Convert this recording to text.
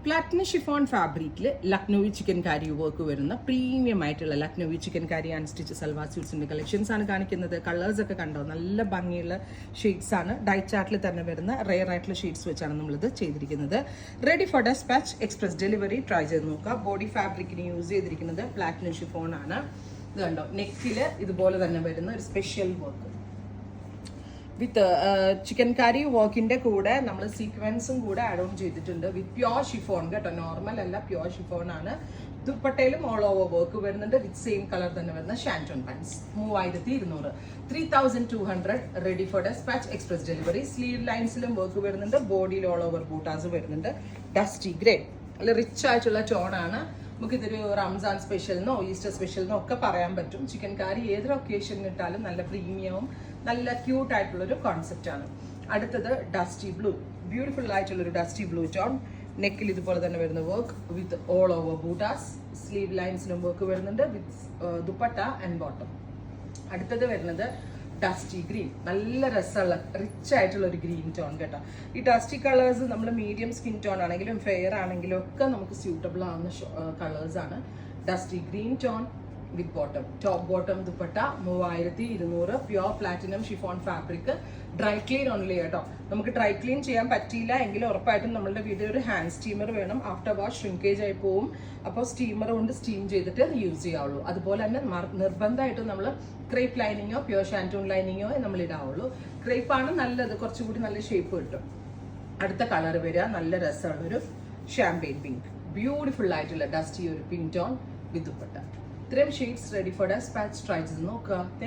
Platinum chiffon ഫാബ്രിക്കിൽ Lucknowi chikankari work വരുന്ന premium ആയിട്ടുള്ള ലക്നൌവി ചിക്കൻ കാരി അൺസ്റ്റിച്ച് സൽവാർ സ്യൂട്ട്സിന്റെ കളക്ഷൻസ് ആണ് കാണിക്കുന്നത്. കളേഴ്സ് ഒക്കെ കണ്ടോ, നല്ല ഭംഗിയുള്ള ഷെയ്ഡ്സ് ആണ്. ഡൈ ചാർട്ടിൽ തന്നെ വരുന്ന റെയർ ആയിട്ടുള്ള ഷെയ്ഡ്സ് വെച്ചാണ് നമ്മളിത് ചെയ്തിരിക്കുന്നത്. Ready for dispatch, express delivery. Try ചെയ്ത് നോക്കുക. ബോഡി ഫാബ്രിക്കിന് യൂസ് ചെയ്തിരിക്കുന്നത് പ്ലാറ്റിനം ഷിഫോൺ ആണ്. ഇത് കണ്ടോ, നെക്കില് ഇതുപോലെ തന്നെ വരുന്ന ഒരു സ്പെഷ്യൽ വർക്ക് വിത്ത് ചിക്കൻ കാരി വർക്കിന്റെ കൂടെ നമ്മൾ സീക്വൻസും കൂടെ ആഡ് ഓൺ ചെയ്തിട്ടുണ്ട്. വിത്ത് പ്യോർ ഷിഫോൺ കേട്ടോ, നോർമൽ അല്ല, പ്യോർ ഷിഫോൺ ആണ്. ദുപ്പട്ടയിലും ഓൾ ഓവർ വർക്ക് വരുന്നുണ്ട്. വിത്ത് സെയിം കളർ തന്നെ വരുന്ന shantoon pants. 3200, 3200. Ready for dispatch, express delivery. Sleeve ലൈൻസിലും വർക്ക് വരുന്നുണ്ട്. ബോഡിയിൽ ഓൾ ഓവർ ബൂട്ടാസ് വരുന്നുണ്ട്. ഡസ്റ്റി ഗ്രേ, നല്ല റിച്ച് ആയിട്ടുള്ള ടോണാണ്. നമുക്കിതൊരു റംസാൻ സ്പെഷ്യലിനോ ഈസ്റ്റർ സ്പെഷ്യലിനോ ഒക്കെ പറയാൻ പറ്റും. ചിക്കൻ കാരി ഏതൊരു ഒക്കേഷനിൽ ഇട്ടാലും നല്ല പ്രീമിയവും നല്ല ക്യൂട്ട് ആയിട്ടുള്ളൊരു കോൺസെപ്റ്റ് ആണ്. അടുത്തത് ഡസ്റ്റി ബ്ലൂ, ബ്യൂട്ടിഫുൾ ആയിട്ടുള്ളൊരു ഡസ്റ്റി ബ്ലൂ ടോൺ. നെക്കിൽ ഇതുപോലെ തന്നെ വരുന്ന വർക്ക് വിത്ത് ഓൾ ഓവർ ബൂട്ടാസ്. സ്ലീവ് ലൈൻസിലും വർക്ക് വരുന്നുണ്ട് വിത്ത് ദുപ്പട്ട ആൻഡ് ബോട്ടം. അടുത്തത് വരുന്നത് ഡസ്റ്റി ഗ്രീൻ, നല്ല രസമുള്ള റിച്ച് ആയിട്ടുള്ള ഒരു ഗ്രീൻ ടോൺ കേട്ടോ. ഈ ഡസ്റ്റി കളേഴ്സ് നമ്മൾ മീഡിയം സ്കിൻ ടോൺ ആണെങ്കിലും ഫെയർ ആണെങ്കിലും ഒക്കെ നമുക്ക് സ്യൂട്ടബിൾ ആവുന്ന കളേഴ്സ് ആണ്. ഡസ്റ്റി ഗ്രീൻ ടോൺ വിത്ത് bottom, top bottom dupatta. 3200. Pure platinum chiffon fabric. Dry clean only കേട്ടോ. നമുക്ക് ഡ്രൈ ക്ലീൻ ചെയ്യാൻ പറ്റിയില്ല എങ്കിൽ ഉറപ്പായിട്ടും നമ്മളുടെ വീട്ടിൽ ഒരു ഹാൻഡ് സ്റ്റീമർ വേണം. ആഫ്റ്റർ വാഷ് ഷ്രിങ്കേജ് ആയി പോവും. അപ്പോൾ സ്റ്റീമർ കൊണ്ട് സ്റ്റീം ചെയ്തിട്ട് യൂസ് ചെയ്യാവുള്ളൂ. അതുപോലെ തന്നെ നിർബന്ധമായിട്ടും നമ്മൾ ക്രേപ്പ് ലൈനിങ്ങോ പ്യോർ ഷാൻറ്റൂൺ ലൈനിങ്ങോ നമ്മൾ ഇടാവുള്ളൂ. ക്രേപ്പാണ് നല്ലത്, കുറച്ചുകൂടി നല്ല ഷേപ്പ് കിട്ടും. അടുത്ത കളർ വരിക നല്ല രസമുള്ളൊരു ഷാമ്പെയിൻ പിങ്ക്, ബ്യൂട്ടിഫുൾ ആയിട്ടുള്ള ഡസ്റ്റി ഒരു പിങ്ക് ടോൺ വിത്ത് ദുപ്പട്ട. ഇത്രയും shades ready for dispatch. Try ചെയ്ത് നോക്കുക.